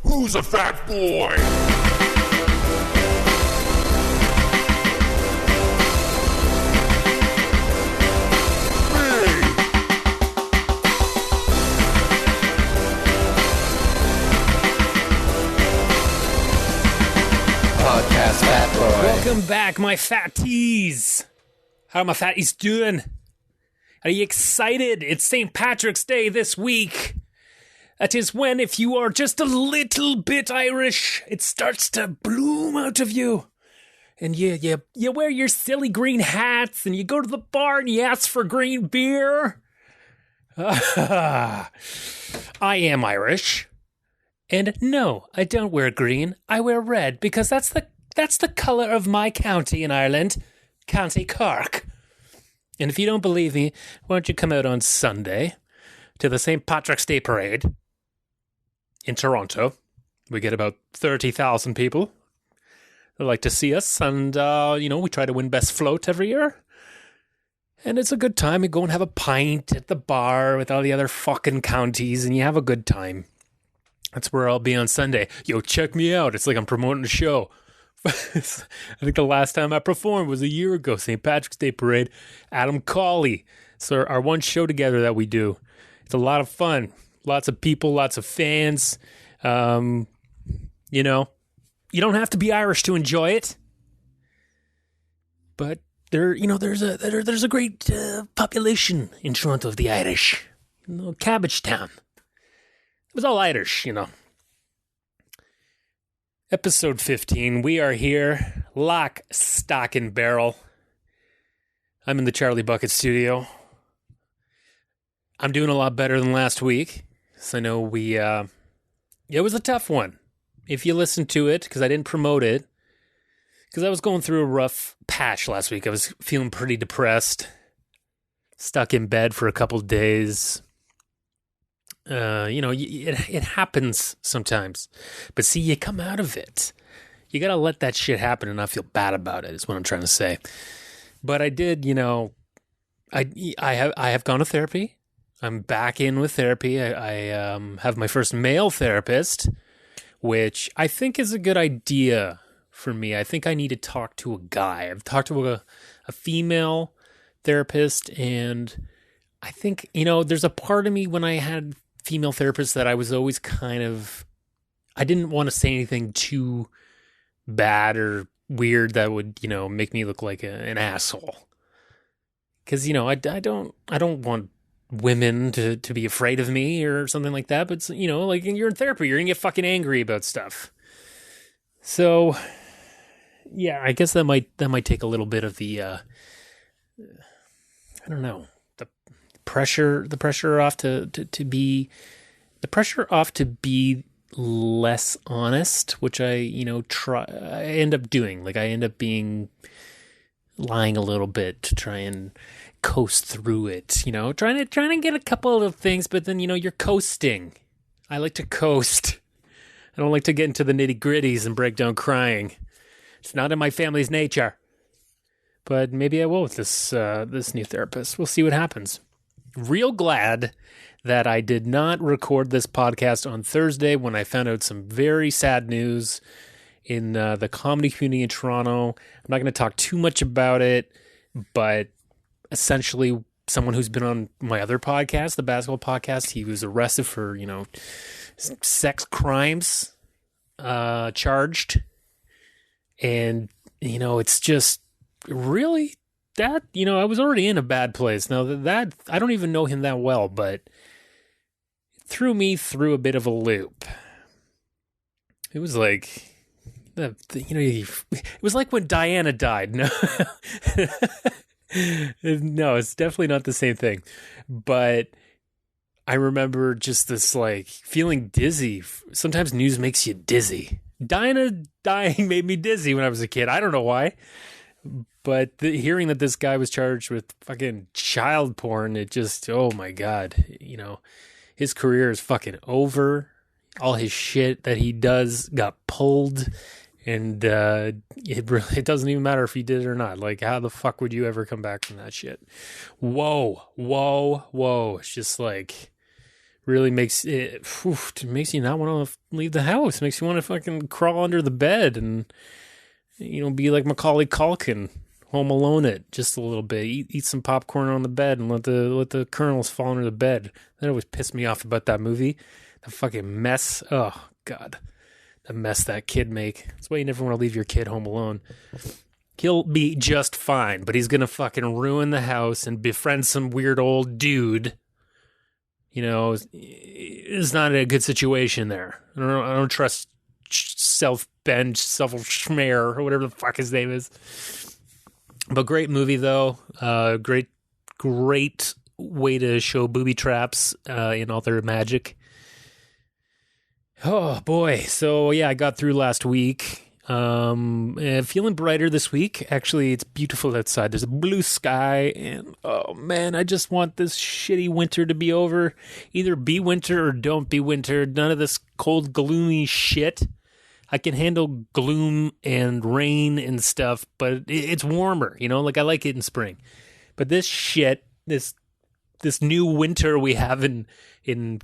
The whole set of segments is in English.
Who's a fat boy? Podcast Fat Boy. Welcome back, my fatties. How are my fatties doing? Are you excited? It's St. Patrick's Day this week. That is when, if you are just a little bit Irish, it starts to bloom out of you. And you wear your silly green hats, and you go to the bar and you ask for green beer. I am Irish. And no, I don't wear green. I wear red because that's the color of my county in Ireland, County Cork. And if you don't believe me, why don't you come out on Sunday to the St. Patrick's Day Parade in Toronto. We get about 30,000 people that like to see us, and we try to win Best Float every year. And it's a good time. We go and have a pint at the bar with all the other fucking counties, and you have a good time. That's where I'll be on Sunday. Yo, check me out. It's like I'm promoting a show. I think the last time I performed was a year ago, St. Patrick's Day Parade, Adam Cawley. So our one show together that we do. It's a lot of fun. Lots of people, lots of fans. You don't have to be Irish to enjoy it. But there's a great population in Toronto of the Irish. Cabbage Town. It was all Irish, Episode 15, we are here, lock, stock, and barrel. I'm in the Charlie Bucket studio. I'm doing a lot better than last week. So I know it was a tough one. If you listen to it, because I didn't promote it, because I was going through a rough patch last week. I was feeling pretty depressed, stuck in bed for a couple days. It happens sometimes, but see, you come out of it. You got to let that shit happen and not feel bad about it, is what I'm trying to say. But I did, I have gone to therapy. I'm back in with therapy. I have my first male therapist, which I think is a good idea for me. I think I need to talk to a guy. I've talked to a female therapist, and I think, there's a part of me when I had female therapists that I was always I didn't want to say anything too bad or weird that would, make me look like an asshole. Because, I don't want women to be afraid of me or something like that. But, like you're in therapy, you're going to get fucking angry about stuff. So, yeah, I guess that might take a little bit of the, I don't know. The pressure off to be less honest, which I end up doing. Like I end up lying a little bit to try and coast through it, trying to get a couple of things, but then you're coasting. I like to coast. I don't like to get into the nitty-gritties and break down crying. It's not in my family's nature. But maybe I will with this new therapist. We'll see what happens. Real glad that I did not record this podcast on Thursday when I found out some very sad news in the comedy community in Toronto. I'm not going to talk too much about it, but essentially someone who's been on my other podcast, the basketball podcast, he was arrested for, sex crimes, charged. And, it's just really that, I was already in a bad place. Now that I don't even know him that well, but it threw me through a bit of a loop. It was like, it was like when Diana died. No, no, it's definitely not the same thing. But I remember just this like feeling dizzy. Sometimes news makes you dizzy. Diana dying made me dizzy when I was a kid. I don't know why. But hearing that this guy was charged with fucking child porn, it just, oh my God, his career is fucking over. All his shit that he does got pulled, and it doesn't even matter if he did it or not. Like, how the fuck would you ever come back from that shit? Whoa. It's just like really makes it makes you not want to leave the house. Makes you want to fucking crawl under the bed and be like Macaulay Culkin, Home Alone it just a little bit. Eat some popcorn on the bed and let the kernels fall under the bed. That always pissed me off about that movie. The fucking mess. Oh God, the mess that kid make. That's why you never want to leave your kid home alone. He'll be just fine, but he's gonna fucking ruin the house and befriend some weird old dude. It's not a good situation there. I don't trust Self-Bench, Schmear, or whatever the fuck his name is. But great movie, though. Great way to show booby traps in all their magic. Oh, boy. So, yeah, I got through last week. Feeling brighter this week. Actually, it's beautiful outside. There's a blue sky, and oh man, I just want this shitty winter to be over. Either be winter or don't be winter. None of this cold, gloomy shit. I can handle gloom and rain and stuff, but it's warmer, like I like it in spring. But this shit, this new winter we have in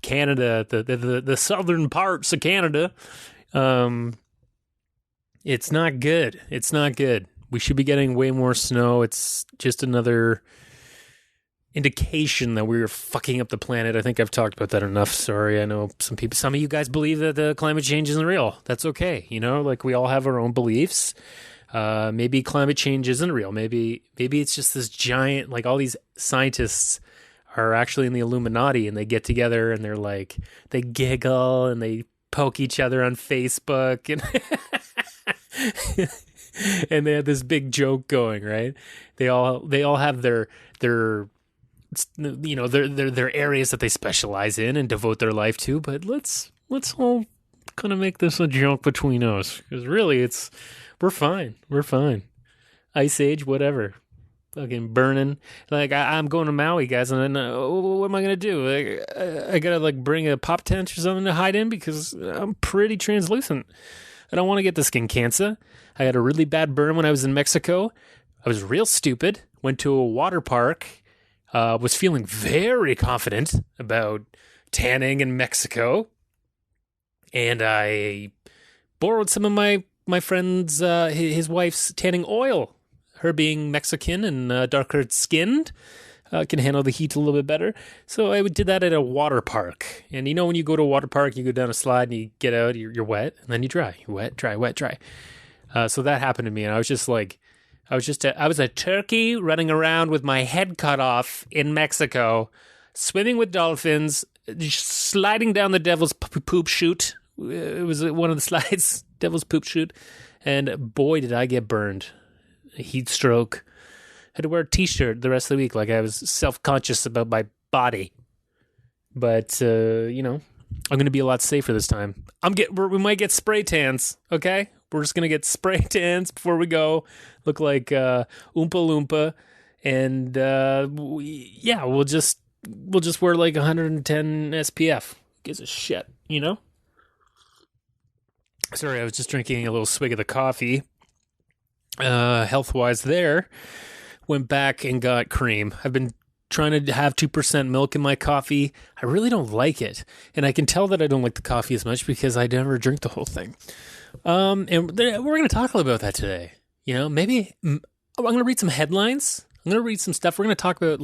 Canada, the southern parts of Canada, it's not good. It's not good. We should be getting way more snow. It's just another indication that we're fucking up the planet. I think I've talked about that enough. Sorry. I know some of you guys believe that the climate change isn't real. That's okay. Like we all have our own beliefs. Maybe climate change isn't real. Maybe it's just this giant, like all these scientists are actually in the Illuminati and they get together and they're like, they giggle and they poke each other on Facebook and and they have this big joke going, right? They all have their areas that they specialize in and devote their life to, but let's all kind of make this a joke between us, because really we're fine. Ice Age, whatever. Fucking burning. Like I'm going to Maui, guys, and then what am I gonna do? I gotta bring a pop tent or something to hide in because I'm pretty translucent. I don't want to get the skin cancer. I had a really bad burn when I was in Mexico. I was real stupid. Went to a water park. Was feeling very confident about tanning in Mexico, and I borrowed some of my friend's his wife's tanning oil. Her being Mexican and darker skinned can handle the heat a little bit better. So I did that at a water park. And when you go to a water park, you go down a slide and you get out, you're wet, and then you dry. You wet, dry, wet, dry. So that happened to me, and I was just like, I was a turkey running around with my head cut off in Mexico, swimming with dolphins, sliding down the devil's poop chute. It was one of the slides, devil's poop chute, and boy, did I get burned. A heat stroke. Had to wear a t-shirt the rest of the week, like I was self-conscious about my body. But I'm going to be a lot safer this time. We might get spray tans, okay? We're just going to get spray tans before we go. Look like Oompa Loompa. And we'll just wear like 110 SPF. Who gives a shit, Sorry, I was just drinking a little swig of the coffee. Health-wise there. Went back and got cream. I've been trying to have 2% milk in my coffee. I really don't like it. And I can tell that I don't like the coffee as much because I never drink the whole thing. And we're going to talk a little about that today. Maybe I'm going to read some headlines. I'm going to read some stuff. We're going to talk about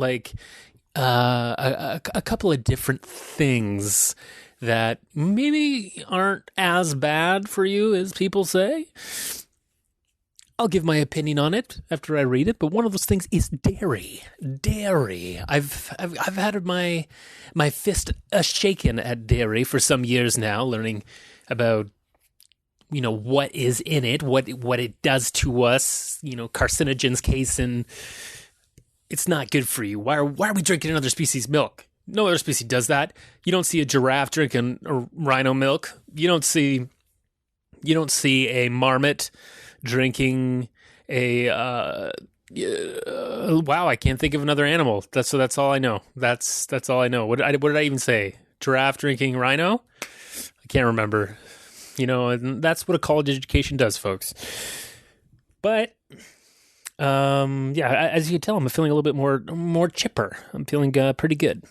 a couple of different things that maybe aren't as bad for you as people say. I'll give my opinion on it after I read it, but one of those things is dairy. Dairy. I've had my fist shaken at dairy for some years now, learning about what is in it, what it does to us. Carcinogens, casein. It's not good for you. Why are we drinking another species' milk? No other species does that. You don't see a giraffe drinking a rhino milk. You don't see a marmot drinking a wow, I can't think of another animal. That's all I know. That's all I know. What did I even say? Giraffe drinking rhino? I can't remember. And that's what a college education does, folks. But as you can tell, I'm feeling a little bit more chipper. I'm feeling pretty good.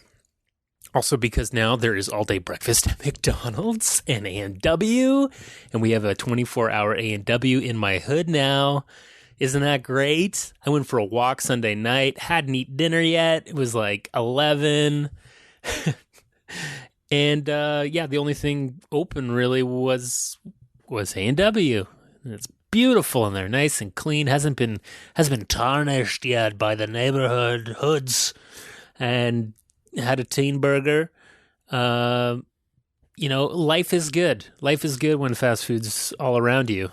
Also because now there is all-day breakfast at McDonald's and A&W, and we have a 24-hour A&W in my hood now. Isn't that great? I went for a walk Sunday night, hadn't eaten dinner yet. It was like 11. And the only thing open really was A&W. And it's beautiful in there, nice and clean. Hasn't been tarnished yet by the neighborhood hoods. And had a teen burger. Life is good. Life is good when fast food's all around you.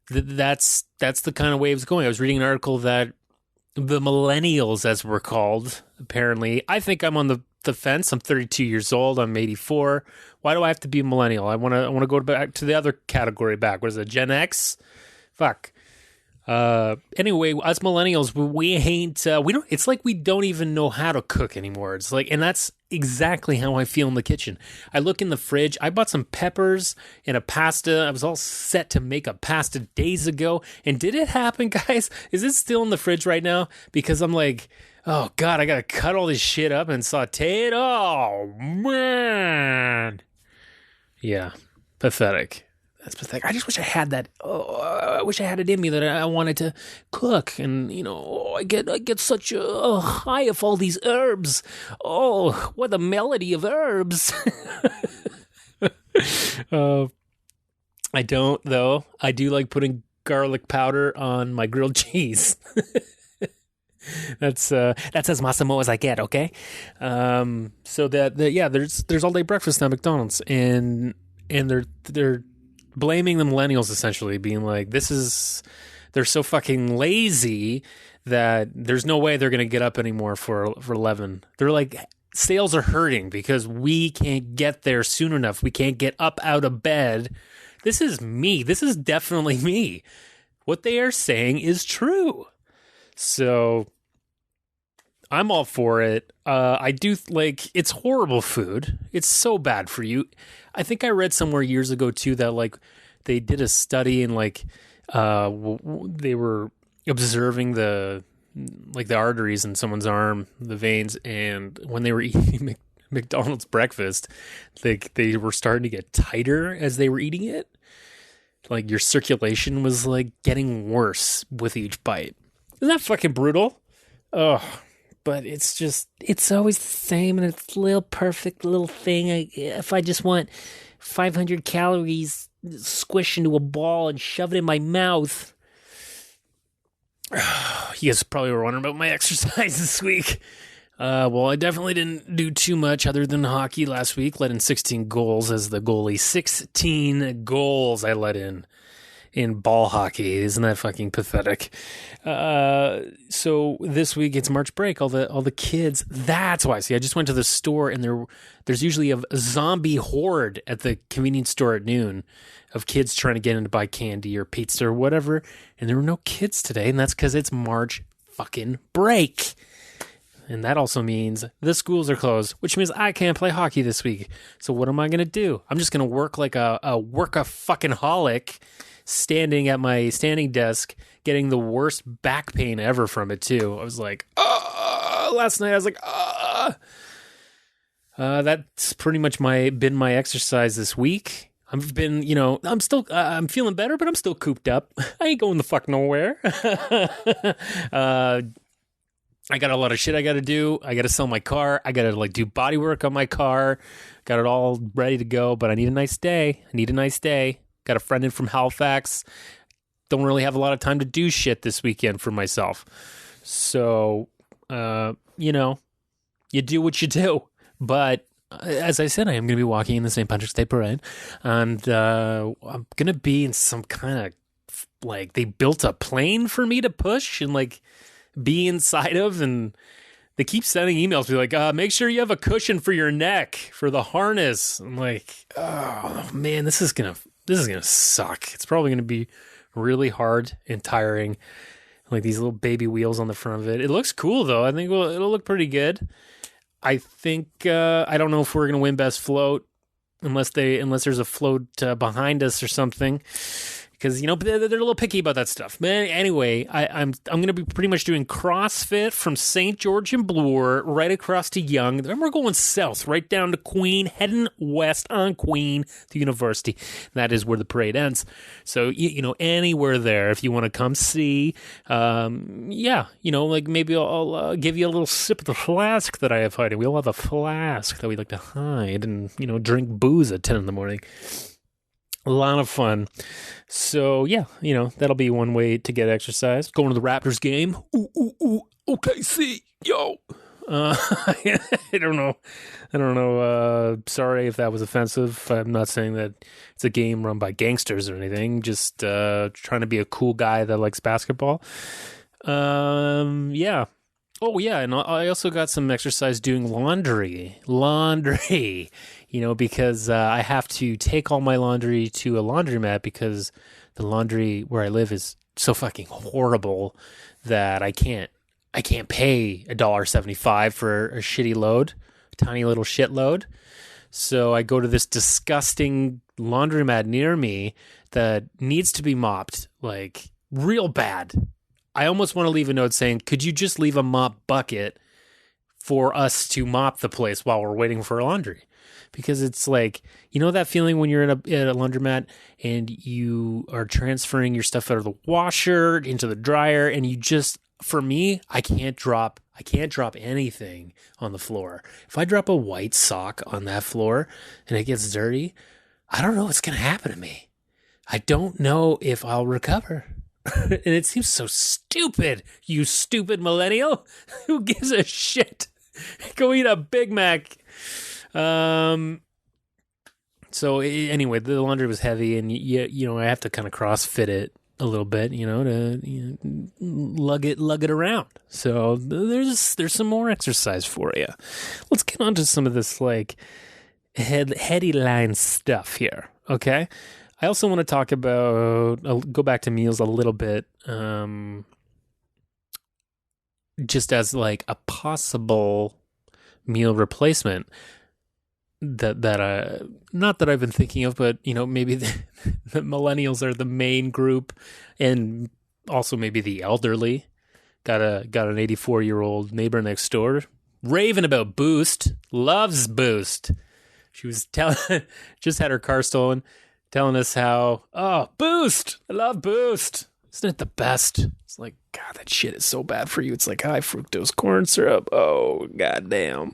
That's the kind of way it's going. I was reading an article that the millennials, as we're called, apparently, I think I'm on the fence. I'm 32 years old. I'm 84. Why do I have to be a millennial? I want to go back to the other category back. What is it? Gen X? Fuck. Anyway, us millennials, we ain't, we don't, it's like we don't even know how to cook anymore. It's like, and that's exactly how I feel in the kitchen. I look in the fridge, I bought some peppers and a pasta. I was all set to make a pasta days ago. And did it happen, guys? Is it still in the fridge right now? Because I'm like, oh God, I got to cut all this shit up and saute it. Oh man. Yeah. Pathetic. That's pathetic. I just wish I had that. Oh, I wish I had it in me that I wanted to cook, and I get such a high of all these herbs. Oh, what a melody of herbs! I don't though. I do like putting garlic powder on my grilled cheese. That's as Massimo as I get. Okay, so there's all day breakfast at McDonald's, and they're blaming the millennials, essentially being like, they're so fucking lazy that there's no way they're going to get up anymore for 11. They're like, sales are hurting because we can't get there soon enough. We can't get up out of bed. This is me. This is definitely me. What they are saying is true. So I'm all for it. I do it's horrible food. It's so bad for you. I think I read somewhere years ago too that they did a study and they were observing the arteries in someone's arm, the veins, and when they were eating McDonald's breakfast, they were starting to get tighter as they were eating it. Like your circulation was getting worse with each bite. Isn't that fucking brutal? Oh. But it's always the same, and it's a little perfect little thing. If I just want 500 calories squished into a ball and shove it in my mouth. You guys probably were wondering about my exercise this week. Well, I definitely didn't do too much other than hockey last week. Let in 16 goals as the goalie. 16 goals I let in ball hockey. Isn't that fucking pathetic? So this week it's March break. All the kids. That's why. See, I just went to the store and there's usually a zombie horde at the convenience store at noon of kids trying to get in to buy candy or pizza or whatever. And there were no kids today, and that's because it's March fucking break. And that also means the schools are closed, which means I can't play hockey this week. So what am I going to do? I'm just going to work like a workaholic, standing at my standing desk, getting the worst back pain ever from it too. I was like, last night I was like, that's pretty much been my exercise this week. I've been, I'm still, I'm feeling better, but I'm still cooped up. I ain't going the fuck nowhere. I got a lot of shit I got to do. I got to sell my car. I got to do body work on my car. Got it all ready to go, but I need a nice day. Got a friend in from Halifax. Don't really have a lot of time to do shit this weekend for myself. So, you do what you do. But as I said, I am going to be walking in the St. Patrick's Day Parade. And I'm going to be in some kind of, they built a plane for me to push and, be inside of. And they keep sending emails to be like, make sure you have a cushion for your neck for the harness. I'm like, oh, man, this is going to suck. It's probably going to be really hard and tiring. These little baby wheels on the front of it. It looks cool though. I think it'll look pretty good. I think I don't know if we're going to win best float unless there's a float behind us or something, because they're a little picky about that stuff. But anyway, I'm going to be pretty much doing CrossFit from St. George and Bloor right across to Yonge. Then we're going south, right down to Queen, heading west on Queen to University. That is where the parade ends. So anywhere there, if you want to come see, like maybe I'll give you a little sip of the flask that I have hiding. We all have a flask that we like to hide and drink booze at 10 in the morning. A lot of fun. So yeah, that'll be one way to get exercise. Going to the Raptors game. Ooh, OKC, yo. I don't know. Sorry if that was offensive. I'm not saying that it's a game run by gangsters or anything. Just trying to be a cool guy that likes basketball. Yeah. Oh yeah, and I also got some exercise doing laundry. Because I have to take all my laundry to a laundromat because the laundry where I live is so fucking horrible that I can't pay $1.75 for a shitty load, tiny little shit load. So I go to this disgusting laundromat near me that needs to be mopped, like real bad. I almost want to leave a note saying, could you just leave a mop bucket for us to mop the place while we're waiting for laundry? Because it's like, that feeling when you're at a laundromat and you are transferring your stuff out of the washer into the dryer, and for me, I can't drop anything on the floor. If I drop a white sock on that floor and it gets dirty, I don't know what's going to happen to me. I don't know if I'll recover. And it seems so stupid, you stupid millennial. Who gives a shit? Go eat a Big Mac. So anyway, the laundry was heavy, and I have to kind of CrossFit it a little bit, to lug it around. So there's some more exercise for you. Let's get on to some of this like heady line stuff here. Okay. I also want to talk about, I'll go back to meals a little bit, just as like a possible meal replacement that not that I've been thinking of, but maybe the millennials are the main group, and also maybe the elderly. Got an 84-year-old neighbor next door raving about Boost, loves Boost. She was just had her car stolen, telling us how, Boost, I love Boost. Isn't it the best? It's like, God, that shit is so bad for you. It's like high fructose corn syrup. Oh, goddamn.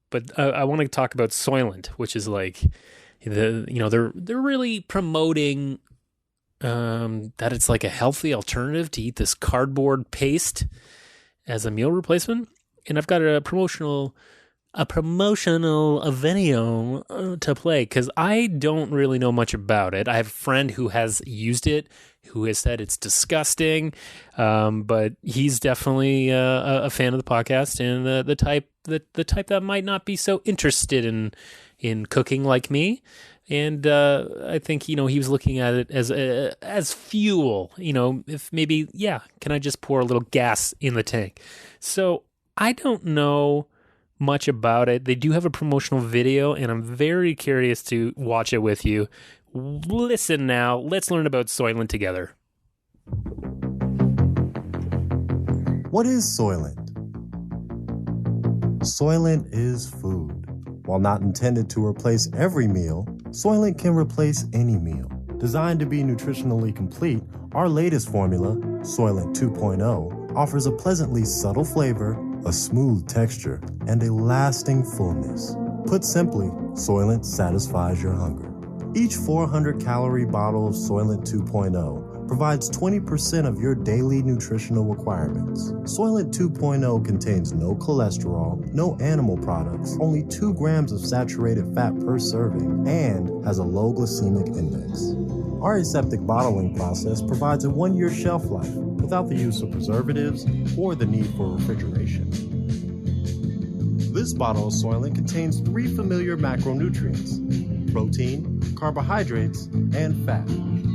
But I want to talk about Soylent, which is like they're really promoting that it's like a healthy alternative to eat this cardboard paste as a meal replacement. And I've got a promotional video to play because I don't really know much about it. I have a friend who has used it, who has said it's disgusting, but he's definitely a fan of the podcast and the type that might not be so interested in cooking like me. And I think he was looking at it as fuel. If maybe can I just pour a little gas in the tank? So I don't know much about it. They do have a promotional video, and I'm very curious to watch it with you. Listen now. Let's learn about Soylent together. What is Soylent? Soylent is food. While not intended to replace every meal, Soylent can replace any meal. Designed to be nutritionally complete, our latest formula, Soylent 2.0, offers a pleasantly subtle flavor, a smooth texture, and a lasting fullness. Put simply, Soylent satisfies your hunger. Each 400-calorie bottle of Soylent 2.0 provides 20% of your daily nutritional requirements. Soylent 2.0 contains no cholesterol, no animal products, only 2 grams of saturated fat per serving, and has a low glycemic index. Our aseptic bottling process provides a 1-year shelf life without the use of preservatives or the need for refrigeration. This bottle of Soylent contains 3 familiar macronutrients: protein, carbohydrates, and fat.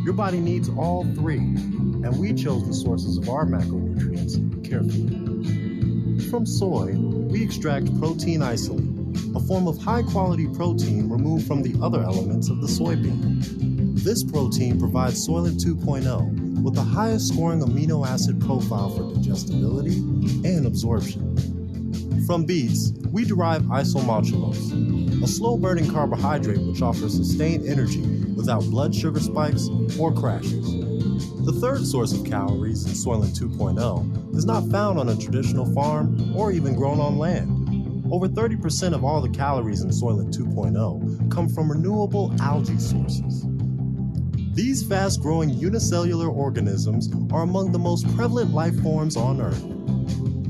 Your body needs all 3, and we chose the sources of our macronutrients carefully. From soy, we extract protein isolate, a form of high-quality protein removed from the other elements of the soybean. This protein provides Soylent 2.0 with the highest scoring amino acid profile for digestibility and absorption. From beets, we derive isomaltulose, a slow-burning carbohydrate which offers sustained energy without blood sugar spikes or crashes. The third source of calories in Soylent 2.0 is not found on a traditional farm or even grown on land. Over 30% of all the calories in Soylent 2.0 come from renewable algae sources. These fast-growing unicellular organisms are among the most prevalent life forms on Earth.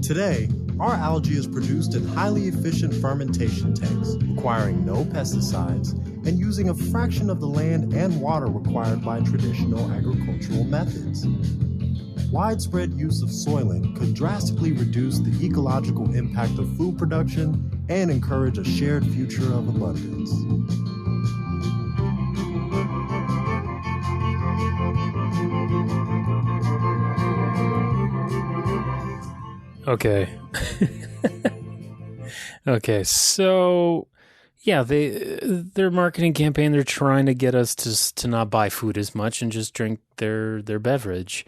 Today, our algae is produced in highly efficient fermentation tanks, requiring no pesticides and using a fraction of the land and water required by traditional agricultural methods. Widespread use of Soylent could drastically reduce the ecological impact of food production and encourage a shared future of abundance. Okay. Okay, so yeah, their marketing campaign, they're trying to get us to not buy food as much and just drink their beverage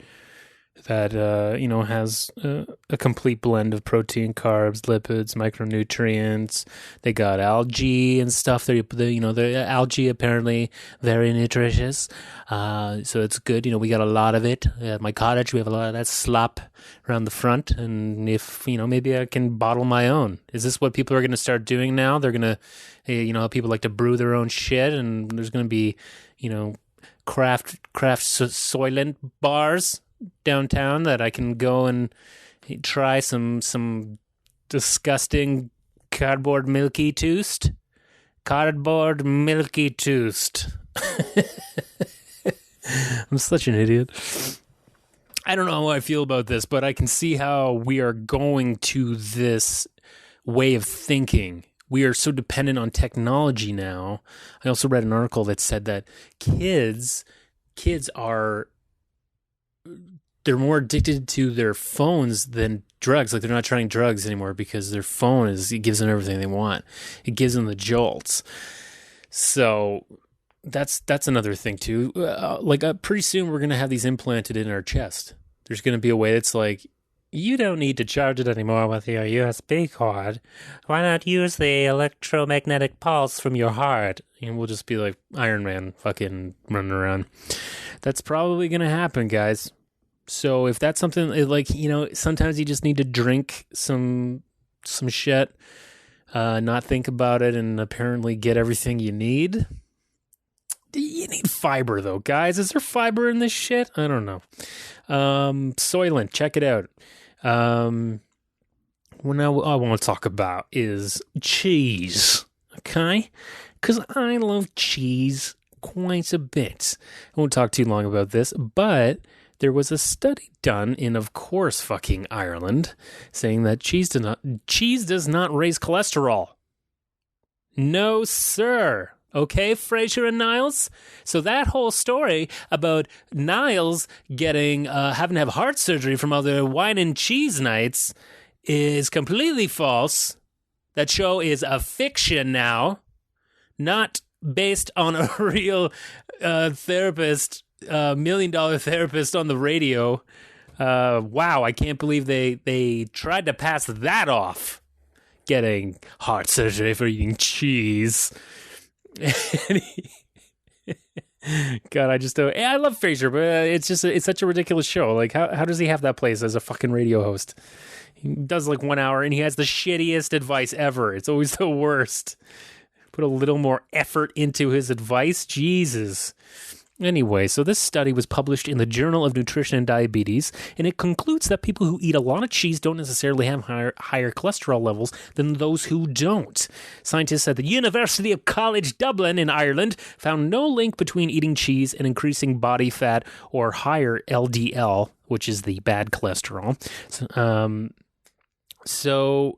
that has a complete blend of protein, carbs, lipids, micronutrients. They got algae and stuff. The algae apparently very nutritious, so it's good. We got a lot of it at my cottage. We have a lot of that slop around the front, and if maybe I can bottle my own. Is this what people are going to start doing now? They're going to, people like to brew their own shit, and there's going to be, craft Soylent bars downtown that I can go and try some disgusting cardboard Milky Toost. Cardboard Milky Toost. I'm such an idiot. I don't know how I feel about this, but I can see how we are going to this way of thinking. We are so dependent on technology now. I also read an article that said that kids are, they're more addicted to their phones than drugs. Like, they're not trying drugs anymore because their phone it gives them everything they want. It gives them the jolts. So that's another thing too. Pretty soon we're going to have these implanted in our chest. There's going to be a way that's like, you don't need to charge it anymore with your USB cord. Why not use the electromagnetic pulse from your heart? And we'll just be like Iron Man fucking running around. That's probably going to happen, guys. So if that's something sometimes you just need to drink some shit, not think about it, and apparently get everything you need. You need fiber, though, guys. Is there fiber in this shit? I don't know. Soylent, check it out. What I want to talk about is cheese, okay? Because I love cheese quite a bit. I won't talk too long about this, but there was a study done in, of course, fucking Ireland, saying that cheese does not raise cholesterol. No, sir. Okay, Fraser and Niles? So that whole story about Niles having to have heart surgery from all the wine and cheese nights is completely false. That show is a fiction now, not based on a real therapist, $1 million therapist on the radio. Wow, I can't believe they tried to pass that off, getting heart surgery for eating cheese. God, I just don't. I love Frasier, but it's such a ridiculous show. Like, how does he have that place as a fucking radio host? He does like 1 hour, and he has the shittiest advice ever. It's always the worst. Put a little more effort into his advice, Jesus. Anyway, so this study was published in the Journal of Nutrition and Diabetes, and it concludes that people who eat a lot of cheese don't necessarily have higher cholesterol levels than those who don't. Scientists at the University of College Dublin in Ireland found no link between eating cheese and increasing body fat or higher LDL, which is the bad cholesterol. So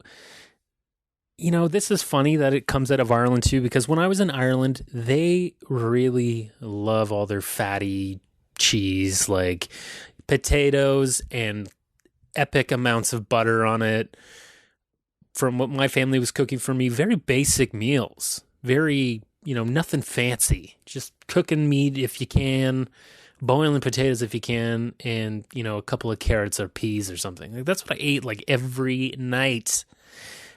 this is funny that it comes out of Ireland too, because when I was in Ireland, they really love all their fatty cheese, like potatoes and epic amounts of butter on it. From what my family was cooking for me, very basic meals, very nothing fancy. Just cooking meat if you can, boiling potatoes if you can, and, a couple of carrots or peas or something. Like, that's what I ate like every night.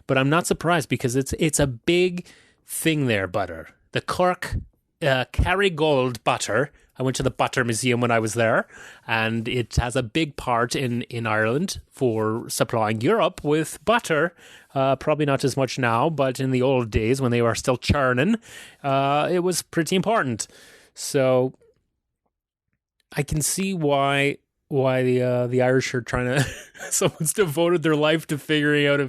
But I'm not surprised because it's a big thing there, butter. The Cork Kerrygold butter. I went to the Butter Museum when I was there, and it has a big part in Ireland for supplying Europe with butter. Probably not as much now, but in the old days when they were still churning, it was pretty important. So I can see why the Irish are trying to someone's devoted their life to figuring out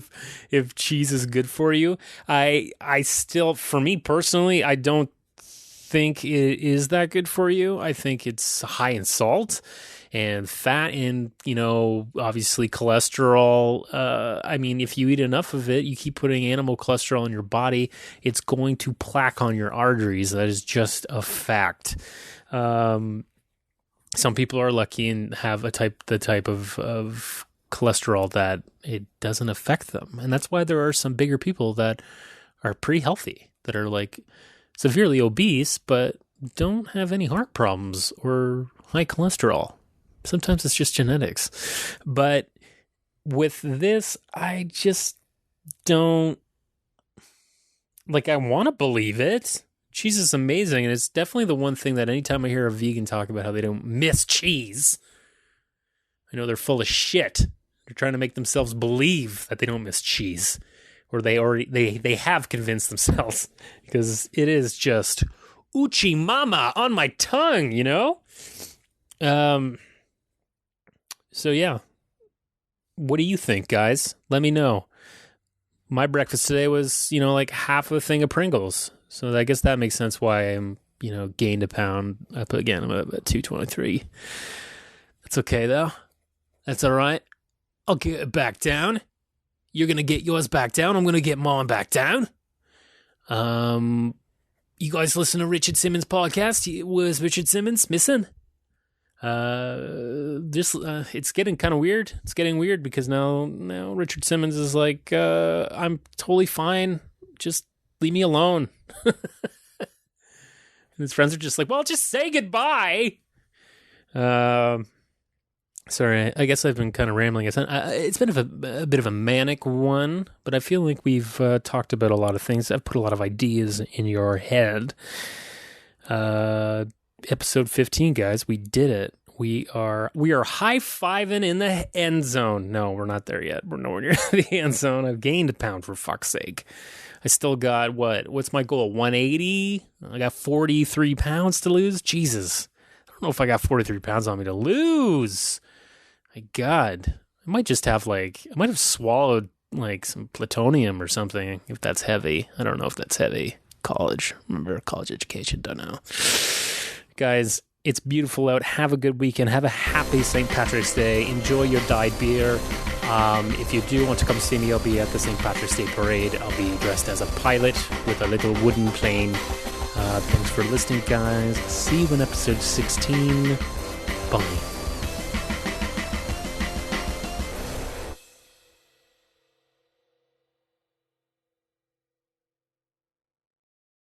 if cheese is good for you. I still, for me personally, I don't think it is that good for you. I think it's high in salt and fat and, obviously cholesterol. If you eat enough of it, you keep putting animal cholesterol in your body, it's going to plaque on your arteries. That is just a fact. Some people are lucky and have the type of cholesterol that it doesn't affect them. And that's why there are some bigger people that are pretty healthy, that are like severely obese, but don't have any heart problems or high cholesterol. Sometimes it's just genetics. But with this, I just don't, I want to believe it. Cheese is amazing, and it's definitely the one thing that anytime I hear a vegan talk about how they don't miss cheese, I know they're full of shit. They're trying to make themselves believe that they don't miss cheese. Or they have convinced themselves, because it is just Uchi mama on my tongue, So yeah, what do you think, guys? Let me know. My breakfast today was, half a thing of Pringles, so I guess that makes sense why I'm, gained a pound. I'm at 223. That's okay though. That's all right. I'll get it back down. You're going to get yours back down. I'm going to get mine back down. You guys listen to Richard Simmons' podcast? Was Richard Simmons missing? It's getting kind of weird. It's getting weird because now Richard Simmons is like, I'm totally fine. Just leave me alone. And his friends are just like, well, just say goodbye. Sorry, I guess I've been kind of rambling. It's been a bit of a manic one, but I feel like we've talked about a lot of things. I've put a lot of ideas in your head. Episode 15, guys, we did it. We are high-fiving in the end zone. No, we're not there yet. We're nowhere near the end zone. I've gained a pound, for fuck's sake. I still got, what's my goal, 180? I got 43 pounds to lose? Jesus. I don't know if I got 43 pounds on me to lose. My God, I might have swallowed some plutonium or something, if that's heavy. I don't know if that's heavy. Remember college education, don't know. Guys, it's beautiful out. Have a good weekend. Have a happy St. Patrick's Day. Enjoy your dyed beer. If you do want to come see me, I'll be at the St. Patrick's Day Parade. I'll be dressed as a pilot with a little wooden plane. Thanks for listening, guys. See you in episode 16. Bye.